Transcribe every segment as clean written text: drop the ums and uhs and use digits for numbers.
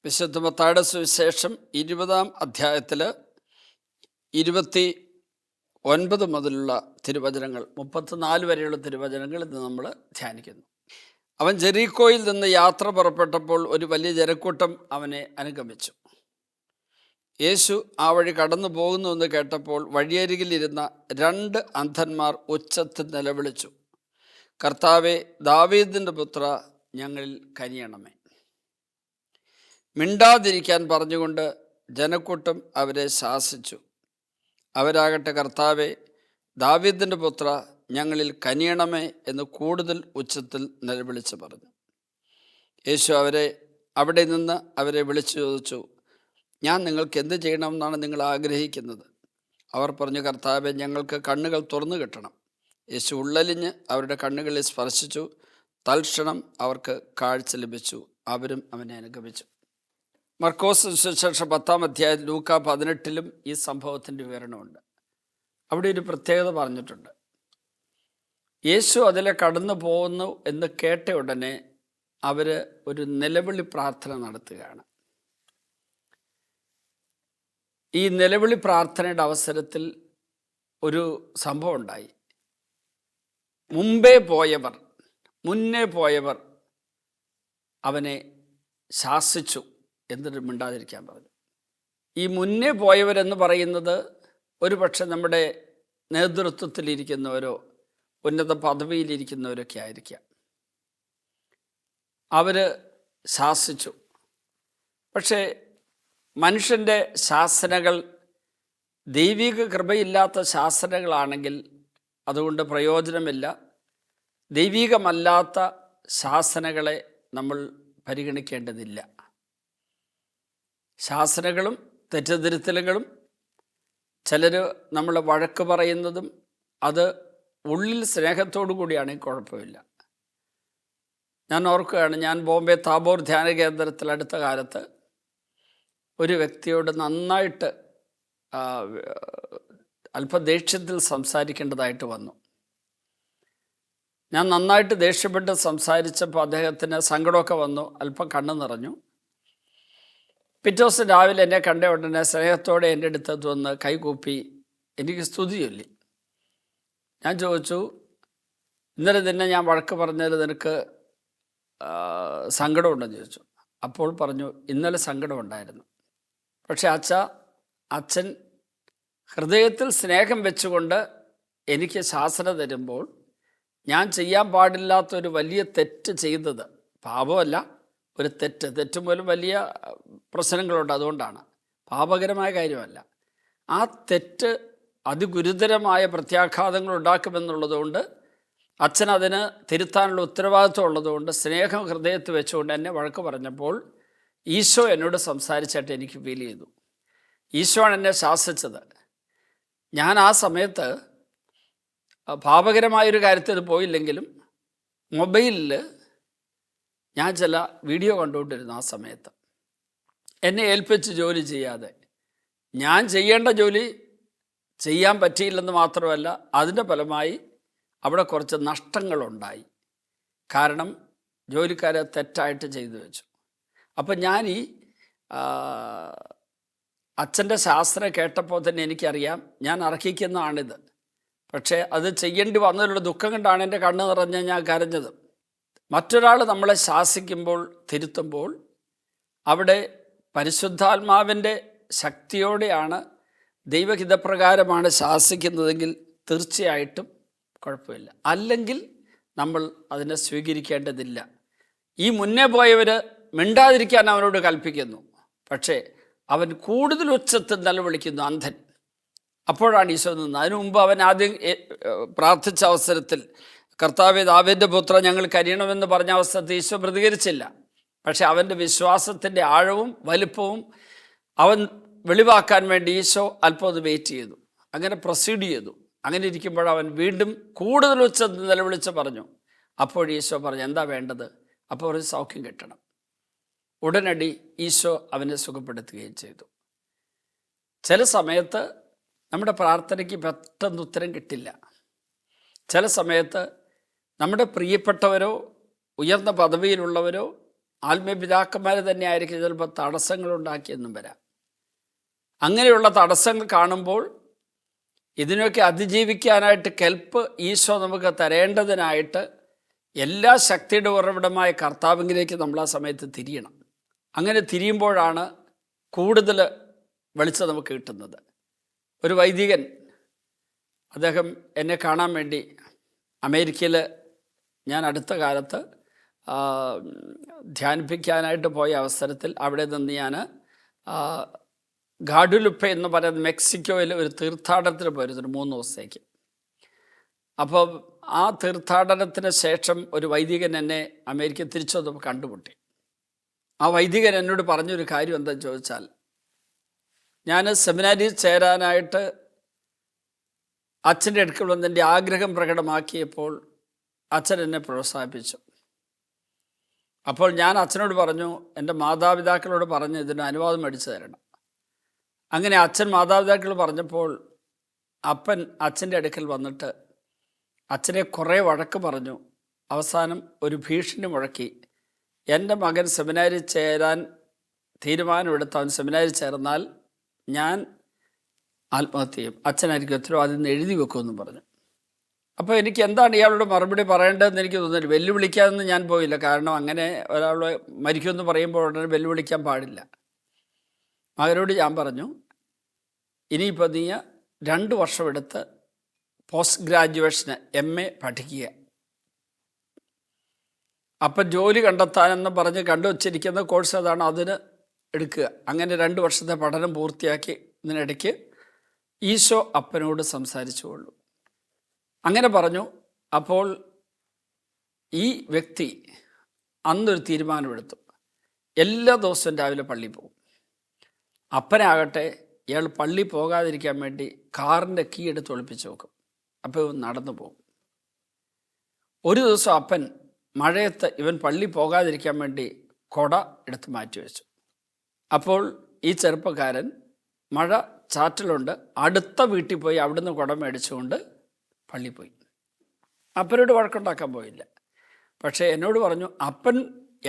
വിശുദ്ധ മത്തായിയുടെ സുവിശേഷം 20-ാം അധ്യായത്തിൽ 29 മുതലുള്ള തിരുവചനങ്ങൾ 34 വരെയുള്ള തിരുവചനങ്ങൾ ഇന്ന് നമ്മൾ ധ്യാനിക്കുന്നു. അവൻ ജെറീക്കോയിൽ നിന്ന് യാത്ര പുറപ്പെട്ടപ്പോൾ ഒരു വലിയ ജനക്കൂട്ടം അവനെ അനുഗമിച്ചു. യേശു ആ വഴി കടന്നു പോകുന്നുവെന്ന് കേട്ടപ്പോൾ വഴിയരികിലിരുന്ന 2 അന്ധന്മാർ ഉച്ചത്തിൽ നിലവിളിച്ചു, കർത്താവേ, ദാവീദിൻ്റെ പുത്ര, ഞങ്ങളിൽ കനിയണമേ. മിണ്ടാതിരിക്കാൻ പറഞ്ഞുകൊണ്ട് ജനക്കൂട്ടം അവരെ ശാസിച്ചു. അവരാകട്ടെ, കർത്താവേ, ദാവീദിൻ്റെ പുത്ര, ഞങ്ങളിൽ കനിയണമേ എന്ന് കൂടുതൽ ഉച്ചത്തിൽ നിലവിളിച്ച് പറഞ്ഞു. യേശു അവിടെ നിന്ന് അവരെ വിളിച്ചു ചോദിച്ചു, ഞാൻ നിങ്ങൾക്ക് എന്ത് ചെയ്യണമെന്നാണ് നിങ്ങൾ ആഗ്രഹിക്കുന്നത്? അവർ പറഞ്ഞു, കർത്താവേ, ഞങ്ങൾക്ക് കണ്ണുകൾ തുറന്നു കിട്ടണം. യേശു ഉള്ളലിഞ്ഞ് അവരുടെ കണ്ണുകളിൽ സ്പർശിച്ചു. തൽക്ഷണം അവർക്ക് കാഴ്ച ലഭിച്ചു. അവരും അവനെ അനുഗമിച്ചു. മർക്കോസ് സുവിശേഷം 10-ാം അധ്യായം ലൂക്ക 18-ലും ഈ സംഭവത്തിൻ്റെ വിവരണമുണ്ട്. അവിടെ ഒരു പ്രത്യേകത പറഞ്ഞിട്ടുണ്ട്. യേശു അതിലെ കടന്നു പോകുന്നു എന്ന് കേട്ട ഉടനെ അവർ ഒരു നിലവിളി പ്രാർത്ഥന നടത്തുകയാണ്. ഈ നിലവിളി പ്രാർത്ഥനയുടെ അവസരത്തിൽ ഒരു സംഭവം ഉണ്ടായി. മുന്നേ പോയവർ അവനെ ശാസിച്ചു, എന്നിട്ട് മിണ്ടാതിരിക്കാൻ പറഞ്ഞു. ഈ മുന്നേ പോയവരെന്ന് പറയുന്നത് ഒരു പക്ഷെ നമ്മുടെ നേതൃത്വത്തിലിരിക്കുന്നവരോ ഉന്നത പദവിയിലിരിക്കുന്നവരൊക്കെ ആയിരിക്കാം. അവർ ശാസിച്ചു. പക്ഷേ മനുഷ്യൻ്റെ ശാസനകൾ ദൈവിക കൃപയില്ലാത്ത ശാസനകളാണെങ്കിൽ അതുകൊണ്ട് പ്രയോജനമില്ല. ദൈവികമല്ലാത്ത ശാസനകളെ നമ്മൾ പരിഗണിക്കേണ്ടതില്ല. ശാസനകളും തെറ്റിദ്ധരുത്തലുകളും ചിലർ നമ്മൾ വഴക്ക് പറയുന്നതും അത് ഉള്ളിൽ സ്നേഹത്തോടു കൂടിയാണെങ്കിൽ കുഴപ്പമില്ല. ഞാൻ ഓർക്കുകയാണ്, ഞാൻ ബോംബെ താബോർ ധ്യാന കേന്ദ്രത്തിൽ അടുത്ത കാലത്ത് ഒരു വ്യക്തിയോട് നന്നായിട്ട് അല്പ ദേഷ്യത്തിൽ സംസാരിക്കേണ്ടതായിട്ട് വന്നു. ഞാൻ നന്നായിട്ട് ദേഷ്യപ്പെട്ട് സംസാരിച്ചപ്പോൾ അദ്ദേഹത്തിന് സങ്കടമൊക്കെ വന്നു, അല്പം കണ്ണു നിറഞ്ഞു. പിറ്റേ ദിവസം രാവിലെ എന്നെ കണ്ട ഉടനെ സ്നേഹത്തോടെ എൻ്റെ അടുത്തത് വന്ന് കൈകൂപ്പി എനിക്ക് സ്തുതി ചൊല്ലി. ഞാൻ ചോദിച്ചു, ഇന്നലെ തന്നെ ഞാൻ വഴക്ക് പറഞ്ഞതിൽ നിനക്ക് സങ്കടമുണ്ടെന്ന് ചോദിച്ചു. അപ്പോൾ പറഞ്ഞു, ഇന്നലെ സങ്കടമുണ്ടായിരുന്നു, പക്ഷെ അച്ഛൻ ഹൃദയത്തിൽ സ്നേഹം വെച്ചുകൊണ്ട് എനിക്ക് ശാസന തരുമ്പോൾ ഞാൻ ചെയ്യാൻ പാടില്ലാത്തൊരു വലിയ തെറ്റ് ചെയ്തത്, പാപമല്ല, ഒരു തെറ്റ് മൂലം വലിയ പ്രശ്നങ്ങളുണ്ട്, അതുകൊണ്ടാണ്, പാപകരമായ കാര്യമല്ല. ആ തെറ്റ് അതിഗുരുതരമായ പ്രത്യാഘാതങ്ങൾ ഉണ്ടാക്കുമെന്നുള്ളതുകൊണ്ട് അച്ഛൻ അതിന് തിരുത്താനുള്ള ഉത്തരവാദിത്വം ഉള്ളതുകൊണ്ട് സ്നേഹം ഹൃദയത്തിൽ വെച്ചുകൊണ്ട് എന്നെ വഴക്ക് പറഞ്ഞപ്പോൾ ഈശോ എന്നോട് സംസാരിച്ചായിട്ട് എനിക്ക് ഫീൽ ചെയ്തു. ഈശോയാണ് എന്നെ ശാസിച്ചത്. ഞാൻ ആ സമയത്ത് പാപകരമായൊരു കാര്യത്തിൽ പോയില്ലെങ്കിലും മൊബൈലിൽ ഞാൻ ചില വീഡിയോ കണ്ടുകൊണ്ടിരുന്നു. ആ സമയത്ത് എന്നെ ഏൽപ്പിച്ച് ജോലി ചെയ്യാതെ ഞാൻ ചെയ്യേണ്ട ജോലി ചെയ്യാൻ പറ്റിയില്ലെന്ന് മാത്രമല്ല, അതിൻ്റെ ഫലമായി അവിടെ കുറച്ച് നഷ്ടങ്ങളുണ്ടായി. കാരണം ജോലിക്കാരെ തെറ്റായിട്ട് ചെയ്തു വെച്ചു. അപ്പം ഞാൻ ഈ അച്ഛൻ്റെ ശാസ്ത്രം കേട്ടപ്പോൾ തന്നെ എനിക്കറിയാം ഞാൻ അർഹിക്കുന്നതാണിത്. പക്ഷേ അത് ചെയ്യേണ്ടി വന്നതിലുള്ള ദുഃഖം കൊണ്ടാണ് എൻ്റെ കണ്ണ് നിറഞ്ഞ് ഞാൻ കരഞ്ഞത്. മറ്റൊരാൾ നമ്മളെ ശാസിക്കുമ്പോൾ, തിരുത്തുമ്പോൾ അവിടെ പരിശുദ്ധാത്മാവിൻ്റെ ശക്തിയോടെയാണ്, ദൈവഹിതപ്രകാരമാണ് ശാസിക്കുന്നതെങ്കിൽ തീർച്ചയായിട്ടും കുഴപ്പമില്ല. അല്ലെങ്കിൽ നമ്മൾ അതിനെ സ്വീകരിക്കേണ്ടതില്ല. ഈ മുന്നേ പോയവർ മിണ്ടാതിരിക്കാൻ അവനോട് കൽപ്പിക്കുന്നു, പക്ഷേ അവൻ കൂടുതൽ ഉച്ചത്തിൽ നിലവിളിക്കുന്നു, അന്ധൻ. അപ്പോഴാണ് ഈശോ നിന്നത്. അതിനു മുമ്പ് അവൻ ആദ്യം പ്രാർത്ഥിച്ച അവസരത്തിൽ, കർത്താവേ, ദാവീദിന്റെ പുത്ര, ഞങ്ങൾ കനിയണമെന്ന് പറഞ്ഞ അവസരത്തിൽ ഈശോ പ്രതികരിച്ചില്ല. പക്ഷെ അവൻ്റെ വിശ്വാസത്തിൻ്റെ ആഴവും വലുപ്പവും അവൻ വെളിവാക്കാൻ വേണ്ടി ഈശോ അല്പം അത് വെയിറ്റ് ചെയ്തു, അങ്ങനെ പ്രൊസീഡ് ചെയ്തു. അങ്ങനെ ഇരിക്കുമ്പോൾ അവൻ വീണ്ടും കൂടുതൽ ഉച്ചത്തിൽ നിലവിളിച്ച് പറഞ്ഞു. അപ്പോൾ ഈശോ പറഞ്ഞു, എന്താ വേണ്ടത്? അപ്പോൾ ഒരു സൗഖ്യം കിട്ടണം. ഉടനടി ഈശോ അവനെ സുഖപ്പെടുത്തുകയും ചെയ്തു. ചില സമയത്ത് നമ്മുടെ പ്രാർത്ഥനയ്ക്ക് പെട്ടെന്ന് ഉത്തരം കിട്ടില്ല. ചില സമയത്ത് നമ്മുടെ പ്രിയപ്പെട്ടവരോ ഉയർന്ന പദവിയിലുള്ളവരോ ആത്മീയ പിതാക്കന്മാർ തന്നെ ആയിരിക്കും ചിലപ്പോൾ തടസ്സങ്ങളുണ്ടാക്കിയെന്നും വരാം. അങ്ങനെയുള്ള തടസ്സങ്ങൾ കാണുമ്പോൾ ഇതിനൊക്കെ അതിജീവിക്കാനായിട്ട് കെൽപ്പ് ഈശോ നമുക്ക് തരേണ്ടതിനായിട്ട് എല്ലാ ശക്തിയുടെ ഉറവിടമായ കർത്താവിലേക്ക് നമ്മൾ ആ സമയത്ത് തിരിയണം. അങ്ങനെ തിരിയുമ്പോഴാണ് കൂടുതൽ വെളിച്ചം നമുക്ക് കിട്ടുന്നത്. ഒരു വൈദികൻ, അദ്ദേഹം എന്നെ കാണാൻ വേണ്ടി അമേരിക്കയിൽ ഞാൻ അടുത്ത കാലത്ത് ധ്യാനിപ്പിക്കാനായിട്ട് പോയ അവസരത്തിൽ അവിടെ നിന്ന് ഞാൻ ഗാഡുലുപ്പ എന്ന് പറയുന്ന മെക്സിക്കോയിൽ ഒരു തീർത്ഥാടനത്തിന് പോയിരുന്നു 3 ദിവസത്തേക്ക്. അപ്പോൾ ആ തീർത്ഥാടനത്തിന് ശേഷം ഒരു വൈദികൻ എന്നെ അമേരിക്ക തിരിച്ചു വന്നപ്പോൾ കണ്ടുമുട്ടി. ആ വൈദികൻ എന്നോട് പറഞ്ഞൊരു കാര്യം എന്താണെന്ന് ചോദിച്ചാൽ, ഞാൻ സെമിനാരിയിൽ ചേരാനായിട്ട് അച്ഛൻ്റെ അടുക്കൽ വന്ന് എൻ്റെ ആഗ്രഹം പ്രകടമാക്കിയപ്പോൾ അച്ഛൻ എന്നെ പ്രോത്സാഹിപ്പിച്ചു. അപ്പോൾ ഞാൻ അച്ഛനോട് പറഞ്ഞു, എൻ്റെ മാതാപിതാക്കളോട് പറഞ്ഞ് ഇതിന് അനുവാദം മേടിച്ചു തരണം. അങ്ങനെ അച്ഛൻ മാതാപിതാക്കൾ പറഞ്ഞപ്പോൾ അപ്പൻ അച്ഛൻ്റെ അടുക്കൽ വന്നിട്ട് അച്ഛനെ കുറേ വഴക്ക് പറഞ്ഞു. അവസാനം ഒരു ഭീഷണി മുഴക്കി, എൻ്റെ മകൻ സെമിനാരിൽ ചേരാൻ തീരുമാനമെടുത്ത് അവൻ സെമിനാരിൽ ചേർന്നാൽ ഞാൻ ആത്മഹത്യ ചെയ്യും, അച്ഛനായിരിക്കും ഉത്തരവാദിത്വം എന്ന് എഴുതി വെക്കുമെന്നും പറഞ്ഞു. അപ്പോൾ എനിക്ക് എന്താണ് ഇയാളോട് മറുപടി പറയേണ്ടതെന്ന് എനിക്ക് തോന്നുന്നില്ല. വെല്ലുവിളിക്കാമെന്ന് ഞാൻ പോയില്ല. കാരണം അങ്ങനെ ഒരാൾ മരിക്കുമെന്ന് പറയുമ്പോൾ ഉടനെ വെല്ലുവിളിക്കാൻ പാടില്ല. മകനോട് ഞാൻ പറഞ്ഞു, ഇനിയിപ്പോൾ നീ 2 വർഷമെടുത്ത് പോസ്റ്റ് ഗ്രാജുവേഷന് MA പഠിക്കുക. അപ്പം ജോലി കണ്ടെത്താനെന്ന് പറഞ്ഞ് കണ്ടുവച്ചിരിക്കുന്ന കോഴ്സ് അതാണ്, അതിന് എടുക്കുക. അങ്ങനെ 2 വർഷത്തെ പഠനം പൂർത്തിയാക്കി ഇതിനിടയ്ക്ക് ഈശോ അപ്പനോട് സംസാരിച്ചുകൊള്ളൂ അങ്ങനെ പറഞ്ഞു. അപ്പോൾ ഈ വ്യക്തി അന്നൊരു തീരുമാനമെടുത്തു, എല്ലാ ദിവസവും രാവിലെ പള്ളിയിൽ പോകും. അപ്പനാകട്ടെ ഇയാൾ പള്ളി പോകാതിരിക്കാൻ വേണ്ടി കാറിൻ്റെ കീ എടുത്ത് ഒളിപ്പിച്ച് വെക്കും. അപ്പോൾ ഇവൻ നടന്നു പോകും. ഒരു ദിവസം അപ്പൻ മഴയത്ത് ഇവൻ പള്ളി പോകാതിരിക്കാൻ വേണ്ടി കുട എടുത്ത് മാറ്റി വെച്ചു. അപ്പോൾ ഈ ചെറുപ്പക്കാരൻ മഴ ചാറ്റലുണ്ട്, അടുത്ത വീട്ടിൽ പോയി അവിടുന്ന് കുട മേടിച്ചുകൊണ്ട് പള്ളി പോയി. അപ്പനോട് വഴക്കുണ്ടാക്കാൻ പോയില്ല. പക്ഷേ എന്നോട് പറഞ്ഞു, അപ്പൻ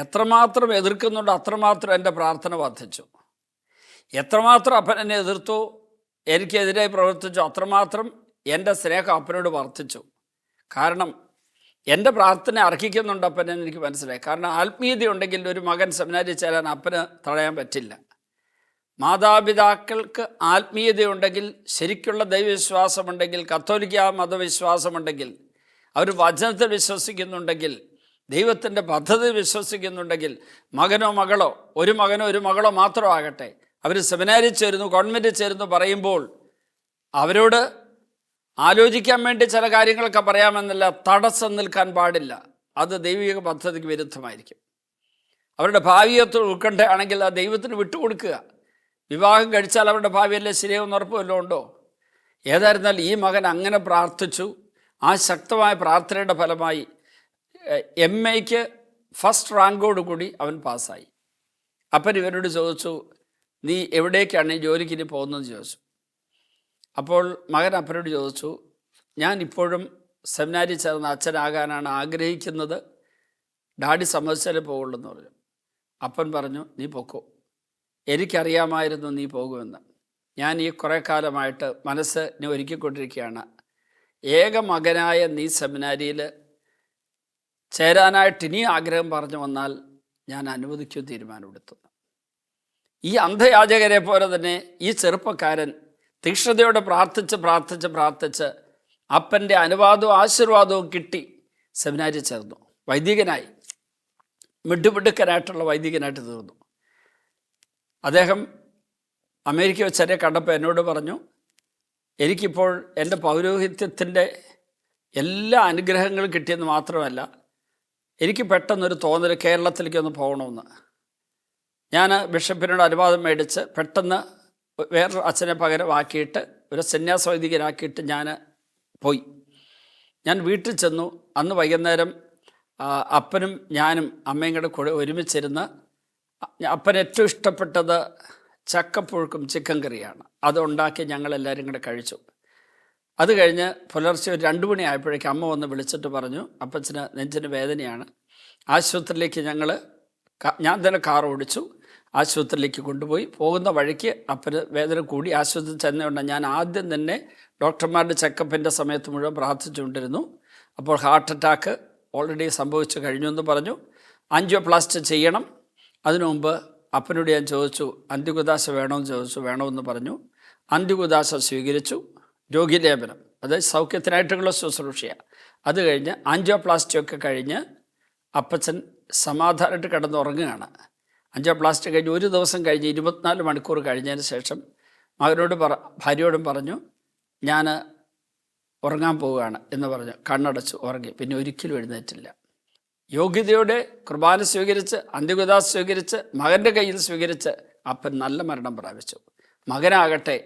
എത്രമാത്രം എതിർക്കുന്നുണ്ടോ അത്രമാത്രം എൻ്റെ പ്രാർത്ഥന വർദ്ധിച്ചു. എത്രമാത്രം അപ്പൻ എന്നെ എതിർത്തു, എനിക്കെതിരായി പ്രവർത്തിച്ചു, അത്രമാത്രം എൻ്റെ സ്നേഹം അപ്പനോട് വർദ്ധിച്ചു. കാരണം എൻ്റെ പ്രാർത്ഥന അർഹിക്കുന്നുണ്ട് അപ്പനെന്ന് എനിക്ക് മനസ്സിലായി. കാരണം ആത്മീയത ഉണ്ടെങ്കിൽ ഒരു മകൻ സെമിനാരിൽ ചേരാൻ അപ്പന് തടയാൻ പറ്റില്ല. മാതാപിതാക്കൾക്ക് ആത്മീയതയുണ്ടെങ്കിൽ, ശരിക്കുള്ള ദൈവവിശ്വാസമുണ്ടെങ്കിൽ, കത്തോലിക്ക മതവിശ്വാസമുണ്ടെങ്കിൽ, അവർ വചനത്തിൽ വിശ്വസിക്കുന്നുണ്ടെങ്കിൽ, ദൈവത്തിൻ്റെ പദ്ധതി വിശ്വസിക്കുന്നുണ്ടെങ്കിൽ, മകനോ മകളോ ഒരു മകളോ മാത്രമാകട്ടെ അവർ സെമിനാരിൽ ചേരുന്നു, ഗവൺമെൻറ്റിൽ ചേരുന്നു പറയുമ്പോൾ അവരോട് ആലോചിക്കാൻ വേണ്ടി ചില കാര്യങ്ങളൊക്കെ പറയാമെന്നല്ല, തടസ്സം നിൽക്കാൻ പാടില്ല. അത് ദൈവിക പദ്ധതിക്ക് വിരുദ്ധമായിരിക്കും. അവരുടെ ഭാവിയത്തെ ഉൾക്കൊണ്ടയാണെങ്കിൽ ആ ദൈവത്തിന് വിട്ടുകൊടുക്കുക. വിവാഹം കഴിച്ചാൽ അവരുടെ ഭാവിയല്ലേ ശരിയാവുന്ന ഉറപ്പ് വല്ലതും ഉണ്ടോ? ഏതായിരുന്നാൽ ഈ മകൻ അങ്ങനെ പ്രാർത്ഥിച്ചു. ആ ശക്തമായ പ്രാർത്ഥനയുടെ ഫലമായി MAക്ക് ഫസ്റ്റ് റാങ്കോടുകൂടി അവൻ പാസ്സായി. അപ്പൻ ഇവരോട് ചോദിച്ചു, നീ എവിടേക്കാണ് ഈ ജോലിക്ക് ഇനി പോകുന്നതെന്ന് ചോദിച്ചു. അപ്പോൾ മകൻ അപ്പനോട് ചോദിച്ചു, ഞാൻ ഇപ്പോഴും സെമിനാരിൽ ചേർന്ന് അച്ഛനാകാനാണ് ആഗ്രഹിക്കുന്നത്, ഡാഡി സമ്മതിച്ചാലേ പോകുള്ളൂ എന്ന് പറഞ്ഞു. അപ്പൻ പറഞ്ഞു, നീ പൊക്കോ, എനിക്കറിയാമായിരുന്നു നീ പോകുമെന്ന്. ഞാൻ ഈ കുറേ കാലമായിട്ട് മനസ്സിനെ ഒരുക്കിക്കൊണ്ടിരിക്കുകയാണ്. ഏക മകനായ നീ സെമിനാരിയിൽ ചേരാനായിട്ട് ഇനി ആഗ്രഹം പറഞ്ഞു വന്നാൽ ഞാൻ അനുവദിക്കും തീരുമാനമെടുത്തു. ഈ അന്ധയാചകരെ പോലെ തന്നെ ഈ ചെറുപ്പക്കാരൻ തീക്ഷ്ണതയോടെ പ്രാർത്ഥിച്ച് അപ്പൻ്റെ അനുവാദവും ആശീർവാദവും കിട്ടി സെമിനാരിൽ ചേർന്നു. വൈദികനായി, മിടുമിടുക്കനായിട്ടുള്ള വൈദികനായിട്ട് തീർന്നു. അദ്ദേഹം അമേരിക്ക വെച്ചെന്നെ കണ്ടപ്പോൾ എന്നോട് പറഞ്ഞു, എനിക്കിപ്പോൾ എൻ്റെ പൗരോഹിത്യത്തിൻ്റെ എല്ലാ അനുഗ്രഹങ്ങളും കിട്ടിയെന്ന് മാത്രമല്ല, എനിക്ക് പെട്ടെന്നൊരു തോന്നൽ കേരളത്തിലേക്കൊന്ന് പോകണമെന്ന്. ഞാൻ ബിഷപ്പിനോട് അനുവാദം മേടിച്ച് പെട്ടെന്ന് വേറൊരു അച്ഛനെ പകരമാക്കിയിട്ട് ഒരു സന്യാസ വൈദികനാക്കിയിട്ട് ഞാൻ പോയി. ഞാൻ വീട്ടിൽ ചെന്നു. അന്ന് വൈകുന്നേരം അപ്പനും ഞാനും അമ്മയും കൂടെ ഒരുമിച്ചിരുന്ന് അപ്പന് ഏറ്റവും ഇഷ്ടപ്പെട്ടത് ചക്കപ്പുഴുക്കും ചിക്കൻ കറിയാണ്. അതുണ്ടാക്കി ഞങ്ങളെല്ലാവരും കൂടെ കഴിച്ചു. അത് കഴിഞ്ഞ് പുലർച്ചെ ഒരു 2 മണി ആയപ്പോഴേക്കും അമ്മ വന്ന് വിളിച്ചിട്ട് പറഞ്ഞു, അപ്പച്ചന് നെഞ്ചിന് വേദനയാണ്, ആശുപത്രിയിലേക്ക് ഞങ്ങൾ ഞാൻ തന്നെ കാർ ഓടിച്ചു, ആശുപത്രിയിലേക്ക് കൊണ്ടുപോയി. പോകുന്ന വഴിക്ക് അപ്പന് വേദന കൂടി. ആശുപത്രിയിൽ ചെന്നുകൊണ്ട് ഞാൻ ആദ്യം തന്നെ ഡോക്ടർമാരുടെ ചെക്കപ്പിൻ്റെ സമയത്ത് മുഴുവൻ പ്രാർത്ഥിച്ചുകൊണ്ടിരുന്നു. അപ്പോൾ ഹാർട്ട് അറ്റാക്ക് ഓൾറെഡി സംഭവിച്ചു കഴിഞ്ഞു എന്ന് പറഞ്ഞു. ആൻജിയോപ്ലാസ്റ്റ് ചെയ്യണം. അതിനു മുമ്പ് അപ്പനോട് ഞാൻ ചോദിച്ചു, അന്ത്യകുദാശ വേണമെന്ന് ചോദിച്ചു. വേണമെന്ന് പറഞ്ഞു. അന്ത്യകുദാശ സ്വീകരിച്ചു. രോഗീലേപനം, അത് സൗഖ്യത്തിനായിട്ടുള്ള ശുശ്രൂഷയാണ്. അത് കഴിഞ്ഞ് ആൻജിയോപ്ലാസ്റ്റിയൊക്കെ കഴിഞ്ഞ് അപ്പച്ചൻ സമാധാനമായിട്ട് കിടന്നുറങ്ങുകയാണ്. ആൻജിയോപ്ലാസ്റ്റി കഴിഞ്ഞ് ഒരു ദിവസം കഴിഞ്ഞ് 24 മണിക്കൂർ കഴിഞ്ഞതിന് ശേഷം മകനോട് ഭാര്യയോടും പറഞ്ഞു, ഞാൻ ഉറങ്ങാൻ പോവുകയാണ് എന്ന് പറഞ്ഞു. കണ്ണടച്ചു ഉറങ്ങി. പിന്നെ ഒരിക്കലും എഴുന്നേറ്റില്ല. യോഗ്യതയോടെ കുർബാന സ്വീകരിച്ച് അന്ത്യകുദാശ സ്വീകരിച്ച് മകൻ്റെ കയ്യിൽ സ്വീകരിച്ച് അപ്പൻ നല്ല മരണം പ്രാപിച്ചു. മകനാകട്ടെ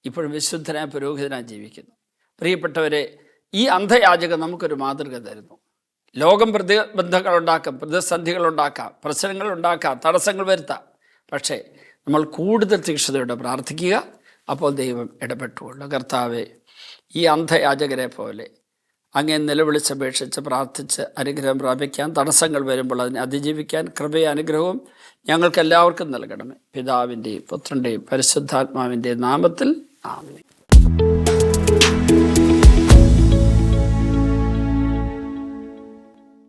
ഇപ്പോഴും വിശുദ്ധനായ പുരോഹിതനായി ജീവിക്കുന്നു. പ്രിയപ്പെട്ടവരെ, ഈ അന്ധയാചകൻ നമുക്കൊരു മാതൃക തരുന്നു. ലോകം പ്രതിബന്ധങ്ങളുണ്ടാക്കാം, പ്രതിസന്ധികളുണ്ടാക്കാം, പ്രശ്നങ്ങളുണ്ടാക്കാം, തടസ്സങ്ങൾ വരുത്താം. പക്ഷേ നമ്മൾ കൂടുതൽ തീക്ഷ്ണതയോടെ പ്രാർത്ഥിക്കുക. അപ്പോൾ ദൈവം ഇടപെട്ടുകൊള്ളു. കർത്താവേ, ഈ അന്ധയാചകരെ പോലെ അങ്ങേ നിലവിളിച്ചപേക്ഷിച്ച് പ്രാർത്ഥിച്ച് അനുഗ്രഹം പ്രാപിക്കാൻ, തടസ്സങ്ങൾ വരുമ്പോൾ അതിനെ അതിജീവിക്കാൻ കൃപയും അനുഗ്രഹവും ഞങ്ങൾക്കെല്ലാവർക്കും നൽകണമേ. പിതാവിൻ്റെയും പുത്രൻ്റെയും പരിശുദ്ധാത്മാവിൻ്റെയും നാമത്തിൽ ആമേൻ.